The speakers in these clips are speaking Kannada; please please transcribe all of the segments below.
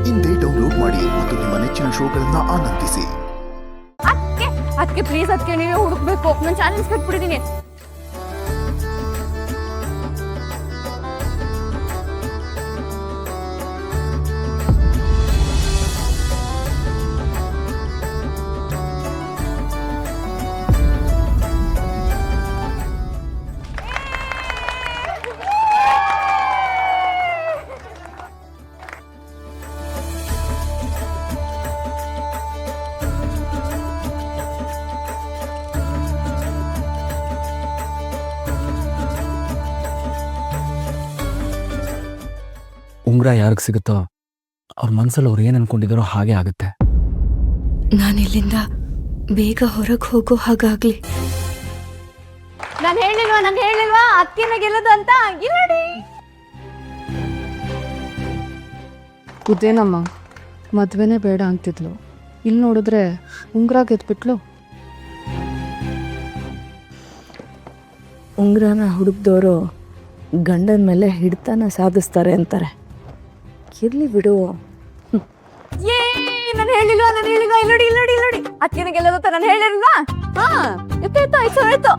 ಇಂದೇ ಡೌನ್ಲೋಡ್ ಮಾಡಿ ಮತ್ತು ನಿಮ್ಮ ನೆಚ್ಚಿನ ಶೋಗಳನ್ನ ಆನಂದಿಸಿ. ಅದಕ್ಕೆ ಪ್ಲೀಸ್ ಅದಕ್ಕೆ ನೀವೇ ಹುಡುಕ್ಬೇಕು. ನಾನು ಚಾಲೆಂಜ್ ಕಟ್ಬಿಟ್ಟಿದ್ದೀನಿ. ಉಂಗುರ ಯಾರಿಗೆ ಸಿಗುತ್ತೋ ಅವ್ರ ಮನಸ್ಸಲ್ಲಿ ಅವ್ರು ಏನು ಅನ್ಕೊಂಡಿದಾರೋ ಹಾಗೆ ಆಗುತ್ತೆ. ನಾನು ಇಲ್ಲಿಂದ ಬೇಗ ಹೊರಗೆ ಹೋಗೋ ಹಾಗಾಗ್ಲಿ. ನಾನು ಹೇಳಿಲ್ವಾ ಅಕ್ಕಿನ ಗೆಲ್ಲದು ಅಂತ. ಇಲ್ಲಿ ಇದೇನಮ್ಮ ಮದ್ವೆನೇ ಬೇಡ ಅಂತಿದ್ಲು, ಇಲ್ಲಿ ನೋಡಿದ್ರೆ ಉಂಗುರ ಗೆದ್ಬಿಟ್ಲು. ಉಂಗುರನ ಹುಡುಕ್ದವರು ಗಂಡನ ಮೇಲೆ ಹಿಡ್ತಾನ ಸಾಧಿಸ್ತಾರೆ ಅಂತಾರೆ. ಇರ್ಲಿ ಬಿಡು. ನಾನು ಹೇಳಿಲ್ವಾ ಇಲ್ಲಿ ಅಕ್ಕಿನ ಗೆಲ್ಲದು ಅಂತ ನಾನು ಹೇಳಿಲ್ವಾ? ಆಯ್ತು.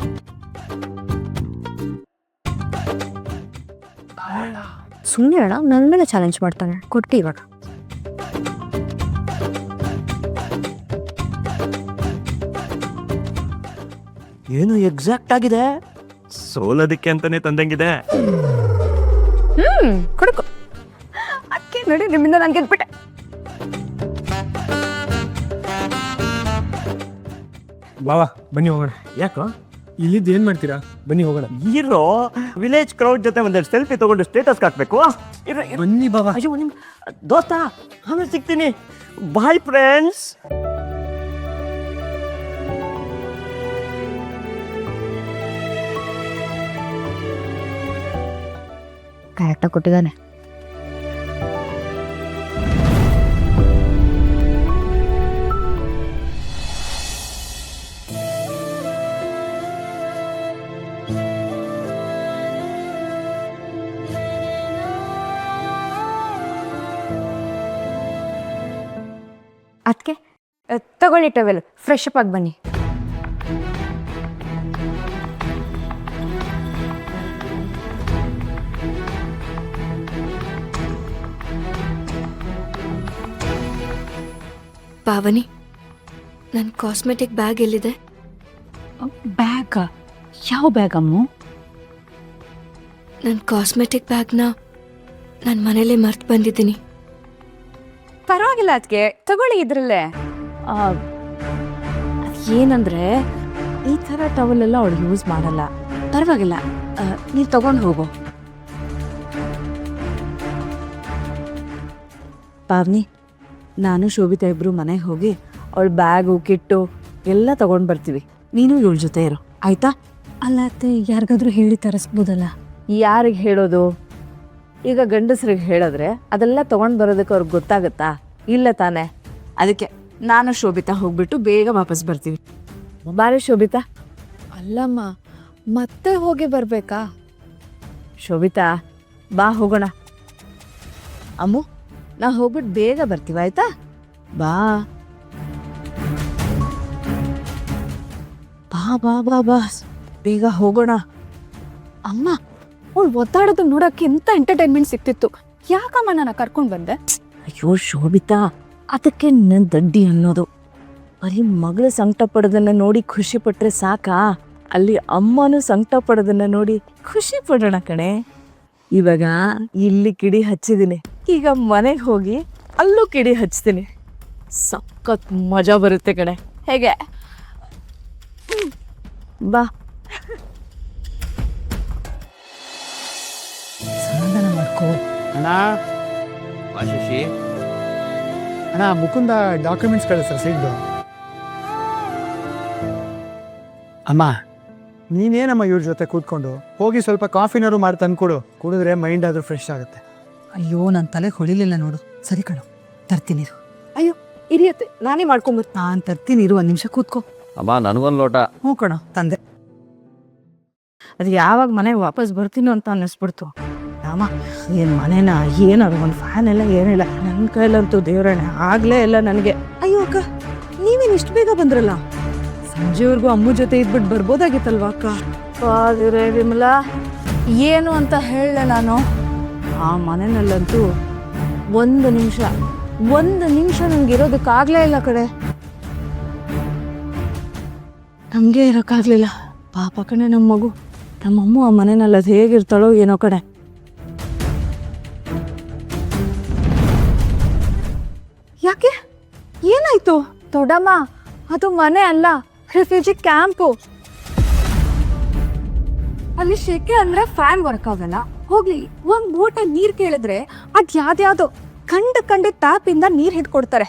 ಸುಮ್ಮನೆ ಅಣ್ಣ ನನ್ನ ಮೇಲೆ ಚಾಲೆಂಜ್ ಮಾಡ್ತಾನೆ. ಕೊಟ್ಟು ಇವಾಗ ಏನು ಎಕ್ಸಾಕ್ಟ್ ಆಗಿದೆ, ಸೋಲೋದಕ್ಕೆ ಅಂತಾನೆ ತಂದಂಗಿದೆ. ಕೊಡ್ಕೊ ಅಕ್ಕಿ ನೋಡಿ, ನಿಮ್ಮಿಂದ ನಾನು ಗೆದ್ಬಿಟ್ಟೆ. ಬಾವಾ ಬನ್ನಿ ಹೋಗೋಣ. ಯಾಕೋ ಇಲ್ಲಿದ್ದು ಏನ್ ಮಾಡ್ತೀರಾ? ಬನ್ನಿ ಹೋಗೋಣ. ಹೀರೋ ವಿಲೇಜ್ ಕ್ರೌಡ್ ಜೊತೆ ಒಂದೆರಡು ಸೆಲ್ಫಿ ತಗೊಂಡು ಸ್ಟೇಟಸ್ ಹಾಕ್ಬೇಕು. ಬನ್ನಿ ಬಾವಾ. ಅಯ್ಯೋ ನಿಮ್ ದೋಸ್ತ, ಆಮೇಲೆ ಸಿಗ್ತೀನಿ. Bye friends. ಕರೆಕ್ಟಾಗಿ ಕೊಟ್ಟಿದ್ದಾನೆ. ಅದಕ್ಕೆ ತಗೊಳ್ಳಿ ಟವೆಲ್, ಫ್ರೆಶ್ ಅಪ್ ಆಗಿ ಬನ್ನಿ. ಪಾವನಿ, ನನ್ನ ಕಾಸ್ಮೆಟಿಕ್ ಬ್ಯಾಗ್ ಎಲ್ಲಿದೆ? ಬ್ಯಾಗ? ಯಾವ ಬ್ಯಾಗ್ ಅಮ್ಮು? ನನ್ನ ಕಾಸ್ಮೆಟಿಕ್ ಬ್ಯಾಗ್ನ ನಾನು ಮನೇಲೆ ಮರ್ತು ಬಂದಿದ್ದೀನಿ. ಪರವಾಗಿಲ್ಲ ಅದಕ್ಕೆ, ತಗೊಳ್ಳಿ ಇದ್ರಲ್ಲೇ. ಏನಂದ್ರೆ ಈ ಥರ ಟವಲ್ ಎಲ್ಲ ಅವಳು ಯೂಸ್ ಮಾಡಲ್ಲ. ಪರವಾಗಿಲ್ಲ, ನೀನು ತಗೊಂಡು ಹೋಗು. ಪಾವ್ನಿ, ನಾನು ಶೋಭಿತಾ ಇಬ್ರು ಮನೆಗೆ ಹೋಗಿ ಅವಳ ಬ್ಯಾಗು ಕಿಟ್ಟು ಎಲ್ಲ ತಗೊಂಡು ಬರ್ತೀವಿ. ನೀನು ಇವಳ ಜೊತೆ ಇರು, ಆಯ್ತಾ? ಅಲ್ಲ ಅತ್ತೆ, ಯಾರಿಗಾದ್ರೂ ಹೇಳಿ ತರಿಸ್ಬೋದಲ್ಲ? ಯಾರಿಗೆ ಹೇಳೋದು? ಈಗ ಗಂಡಸ್ರಿಗೆ ಹೇಳಿದ್ರೆ ಅದೆಲ್ಲ ತಗೊಂಡು ಬರೋದಕ್ಕೆ ಅವ್ರಿಗೆ ಗೊತ್ತಾಗತ್ತಾ? ಇಲ್ಲ ತಾನೆ. ಅದಕ್ಕೆ ನಾನು ಶೋಭಿತಾ ಹೋಗ್ಬಿಟ್ಟು ಬೇಗ ವಾಪಸ್ ಬರ್ತೀವಿ. ಬಾರಿ ಶೋಭಿತಾ. ಅಲ್ಲಮ್ಮ, ಮತ್ತೆ ಹೋಗಿ ಬರ್ಬೇಕಾ? ಶೋಭಿತಾ ಬಾ ಹೋಗೋಣ. ಅಮ್ಮು, ನಾ ಹೋಗ್ಬಿಟ್ಟು ಬೇಗ ಬರ್ತೀವಿ, ಆಯ್ತಾ? ಬಾ ಬಾ ಬಾ ಬಾ ಬಾ ಬೇಗ ಹೋಗೋಣ. ಅಮ್ಮ, ಅವಳು ಒತ್ತಾಡೋದು ನೋಡಕ್ಕೆ ಎಂತ ಎಂಟರ್ಟೈನ್ಮೆಂಟ್ ಸಿಕ್ತಿತ್ತು. ಯಾಕಮ್ಮ ನಾನು ಕರ್ಕೊಂಡು ಬಂದೆ? ಅಯ್ಯೋ ಶೋಭಿತಾ, ಅದಕ್ಕೆ ನನ್ನ ದಡ್ಡಿ ಅನ್ನೋದು. ಬರೀ ಮಗಳು ಸಂಕಟ ಪಡೋದನ್ನ ನೋಡಿ ಖುಷಿ ಪಟ್ರೆ ಸಾಕಾ? ಅಲ್ಲಿ ಅಮ್ಮನೂ ಸಂಕಟ ಪಡೋದನ್ನ ನೋಡಿ ಖುಷಿ ಪಡೋಣ ಕಣೆ. ಇವಾಗ ಇಲ್ಲಿ ಕಿಡಿ ಹಚ್ಚಿದ್ದೀನಿ, ಈಗ ಮನೆಗೆ ಹೋಗಿ ಅಲ್ಲೂ ಕಿಡಿ ಹಚ್ತೀನಿ. ಸಖತ್ ಮಜಾ ಬರುತ್ತೆ ಕಣೆ. ಹೇಗೆ? ಬಾ. ಸಮಾಧಾನ ಮಾಡ್ಕೋ. ಅಣ್ಣ ಶಶಿ, ಅಣ್ಣ ಮುಕುಂದ ಡಾಕ್ಯುಮೆಂಟ್ಸ್ ಕಳಿಸ ಸಿಗ್ದು. ಅಮ್ಮ, ನೀನೇನಮ್ಮ ಇವ್ರ ಜೊತೆ ಕೂತ್ಕೊಂಡು ಹೋಗಿ ಸ್ವಲ್ಪ ಕಾಫಿನಾರು ಮಾಡಿ ತಂದ್ಕೊಡು. ಕುಡಿದ್ರೆ ಮೈಂಡ್ ಆದ್ರೂ ಫ್ರೆಶ್ ಆಗುತ್ತೆ. ಅಯ್ಯೋ, ನನ್ನ ತಲೆಗೆ ಹೊಳಿಲಿಲ್ಲ ನೋಡು. ಸರಿ ಕಣೋ, ತರ್ತೀನಿ ಇರು. ಅಯ್ಯೋ ಇರಿಯತ್ತೆ, ನಾನೇ ಮಾಡ್ಕೊಂಬರ್ತೀನಿ. ನಾನು ತರ್ತೀನಿ ಇರು, ಒಂದು ನಿಮಿಷ ಕೂತ್ಕೋ. ಅಮ್ಮ ನನಗೊಂದು ಲೋಟ. ಹ್ಞೂ ಕಣೋ, ತಂದೆ. ಅದು ಯಾವಾಗ ಮನೆಗೆ ವಾಪಸ್ ಬರ್ತೀನೋ ಅಂತ ಅನ್ನಿಸ್ಬಿಡ್ತು. ನಮ್ಮ ಅಮ್ಮ ಏನು ಮನೆನಾ ಏನಾದ್ರು ಒಂದು ಫ್ಯಾನ್ ಎಲ್ಲ ಏನಿಲ್ಲ ನನ್ನ ಕೈಲಂತೂ ದೇವರಣ್ಣ ಆಗಲೇ ಇಲ್ಲ ನನಗೆ. ಅಯ್ಯೋ ಅಕ್ಕ, ನೀವೇನು ಇಷ್ಟು ಬೇಗ ಬಂದ್ರಲ್ಲ? ಸಂಜೆವರೆಗೂ ಅಮ್ಮ ಜೊತೆ ಇದ್ಬಿಟ್ಟು ಬರ್ಬೋದಾಗಿತ್ತಲ್ವಾ ಅಕ್ಕ? ಕಾದಿರೇ ವಿಮಲಾ, ಏನು ಅಂತ ಹೇಳಲೆ ನಾನು? ಆ ಮನೆಯಲ್ಲಂತೂ ಒಂದು ನಿಮಿಷ ನಂಗೆ ಇರೋದಕ್ಕಾಗಲೇ ಇಲ್ಲ ಕಡೆ. ನಮಗೆ ಇರೋಕ್ಕಾಗಲಿಲ್ಲ. ಪಾಪ ಕಣೆ ನಮ್ಮ ಮಗು. ನಮ್ಮಮ್ಮ ಆ ಮನೆಯಲ್ಲಿ ಅದು ಹೇಗಿರ್ತಾಳೋ ಏನೋ ಕಡೆ. ಯಾಕೆ ಏನಾಯ್ತು? ದೊಡ್ಡಮ್ಮ, ಅದು ಮನೆ ಅಲ್ಲ, ರಿಫ್ಯೂಜಿ ಕ್ಯಾಂಪು. ಅಲ್ಲಿ ಶೆಕೆ ಅಂದ್ರೆ ಫ್ಯಾನ್ ವರ್ಕ್ ಆಗಲ್ಲ. ಹೋಗ್ಲಿ, ಒಂದ್ ಬೋಟ ನೀರ್ ಕೇಳಿದ್ರೆ ಅದ್ ಯಾವ್ದ್ಯಾವ್ದು ಕಂಡ ಟ್ಯಾಪ್ ಇಂದ ನೀರ್ ಹಿಡ್ಕೊಡ್ತಾರೆ.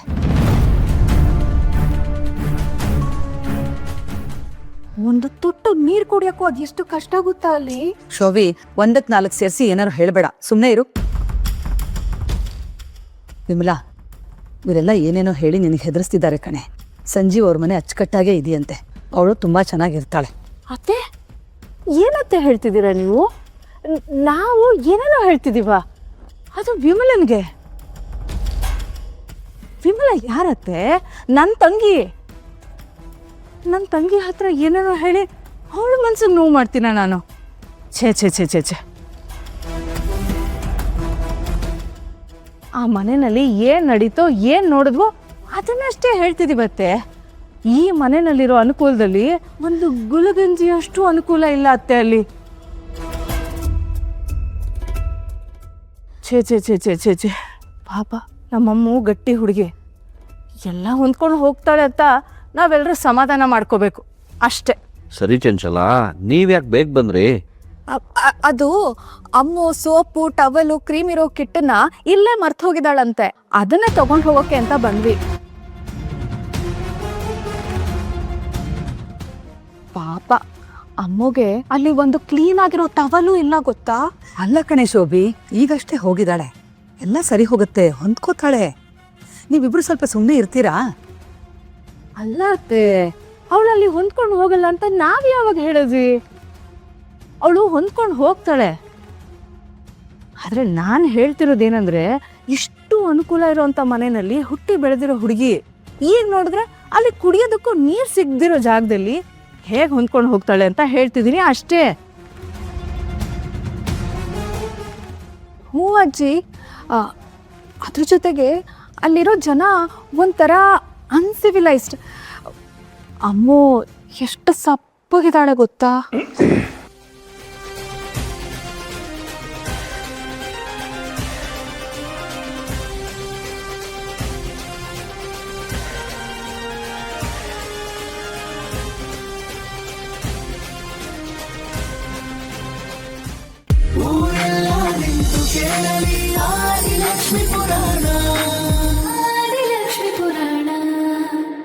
ಒಂದು ತುಟ್ಟು ನೀರ್ ಕುಡಿಯಕ್ಕೂ ಅದೆಷ್ಟು ಕಷ್ಟ ಆಗುತ್ತಾ ಅಲ್ಲಿ. ಶೋಭಿ, 1ಕ್ಕೆ 4 ಸೇರಿಸಿ ಏನಾರು ಹೇಳಬೇಡ, ಸುಮ್ಮನೆ ಇರು. ವಿಮಲಾ, ಇವರೆಲ್ಲ ಏನೇನೋ ಹೇಳಿ ನಿನಗೆ ಹೆದರಿಸ್ತಿದ್ದಾರೆ ಕಣೆ. ಸಂಜೀವ್ ಅವ್ರ ಮನೆ ಅಚ್ಚುಕಟ್ಟಾಗೇ ಇದೆಯಂತೆ. ಅವಳು ತುಂಬ ಚೆನ್ನಾಗಿರ್ತಾಳೆ. ಅತ್ತೆ, ಏನತ್ತೆ ಹೇಳ್ತಿದ್ದೀರಾ ನೀವು? ನಾವು ಏನೇನೋ ಹೇಳ್ತಿದೀವ. ಅದು ವಿಮಲನ್ಗೆ. ವಿಮಲ ಯಾರತ್ತೆ? ನನ್ನ ತಂಗಿ ಹತ್ರ ಏನೇನೋ ಹೇಳಿ ಅವಳ ಮನ್ಸಿಗೆ ನೋವು ಮಾಡ್ತೀನ ನಾನು? ಛೇ. ಆ ಮನೆಯಲ್ಲಿ ಏನು ನಡೀತೋ ಏನು ನೋಡಿದ್ವೋ ಅದನ್ನಷ್ಟೇ ಹೇಳ್ತಿದ್ದೀವತ್ತೆ. ಈ ಮನೆಯಲ್ಲಿರೋ ಅನುಕೂಲದಲ್ಲಿ ಒಂದು ಗುಲಗಂಜಿಯಷ್ಟು ಅನುಕೂಲ ಇಲ್ಲ ಅತ್ತೆ ಅಲ್ಲಿ. ಛೇ. ಪಾಪ ನಮ್ಮಮ್ಮ ಗಟ್ಟಿ ಹುಡುಗಿ, ಎಲ್ಲ ಹೊಂದ್ಕೊಂಡು ಹೋಗ್ತಾಳೆ ಅಂತ ನಾವೆಲ್ಲರೂ ಸಮಾಧಾನ ಮಾಡ್ಕೋಬೇಕು ಅಷ್ಟೇ. ಸರಿ ಚಂಚಲ, ನೀವ್ಯಾಕೆ ಬೇಗ ಬಂದ್ರಿ? ಅದು ಅಮ್ಮು ಸೋಪು ಟವಲು ಕ್ರೀಮ್ ಇರೋ ಕಿಟ್ಟನ್ನ ಇಲ್ಲೇ ಮರ್ತು ಹೋಗಿದ್ದಾಳಂತೆ. ಅದನ್ನೇ ತಗೊಂಡು ಹೋಗೋಕೆ ಅಂತ ಬಂದ್ವಿ. ಪಾಪ ಅಮ್ಮಗೆ ಅಲ್ಲಿ ಒಂದು ಕ್ಲೀನ್ ಆಗಿರೋ ಟವಲು ಇಲ್ಲ ಗೊತ್ತಾ? ಅಲ್ಲ ಕಣೆ ಶೋಭಿ, ಈಗಷ್ಟೇ ಹೋಗಿದ್ದಾಳೆ. ಎಲ್ಲ ಸರಿ ಹೋಗುತ್ತೆ, ಹೊಂದ್ಕೋತಾಳೆ. ನೀವಿಬ್ರು ಸ್ವಲ್ಪ ಸುಮ್ಮನೆ ಇರ್ತೀರಾ? ಅಲ್ಲ ಅತ್ತೆ, ಅವಳಲ್ಲಿ ಹೊಂದ್ಕೊಂಡು ಹೋಗಲ್ಲ ಅಂತ ನಾವ್ ಯಾವಾಗ ಹೇಳಿದ್ವಿ? ಅವಳು ಹೊಂದ್ಕೊಂಡು ಹೋಗ್ತಾಳೆ. ಆದ್ರೆ ನಾನು ಹೇಳ್ತಿರೋದೇನಂದ್ರೆ, ಇಷ್ಟು ಅನುಕೂಲ ಇರೋಂಥ ಮನೆಯಲ್ಲಿ ಹುಟ್ಟಿ ಬೆಳೆದಿರೋ ಹುಡುಗಿ ಈಗ ನೋಡಿದ್ರೆ ಅಲ್ಲಿ ಕುಡಿಯೋದಕ್ಕೂ ನೀರು ಸಿಗದಿರೋ ಜಾಗದಲ್ಲಿ ಹೇಗೆ ಹೊಂದ್ಕೊಂಡು ಹೋಗ್ತಾಳೆ ಅಂತ ಹೇಳ್ತಿದ್ದೀನಿ ಅಷ್ಟೇ. ಹ್ಞೂ ಅಜ್ಜಿ, ಅದ್ರ ಜೊತೆಗೆ ಅಲ್ಲಿರೋ ಜನ ಒಂಥರ ಅನ್ಸಿವಿಲೈಸ್ಡ್. ಅಮ್ಮು ಎಷ್ಟು ಸಪ್ಪಗಿದ್ದಾಳೆ ಗೊತ್ತಾ? ಊರೆಲ್ಲ ನಿಂತು ಕೇಳಲಿ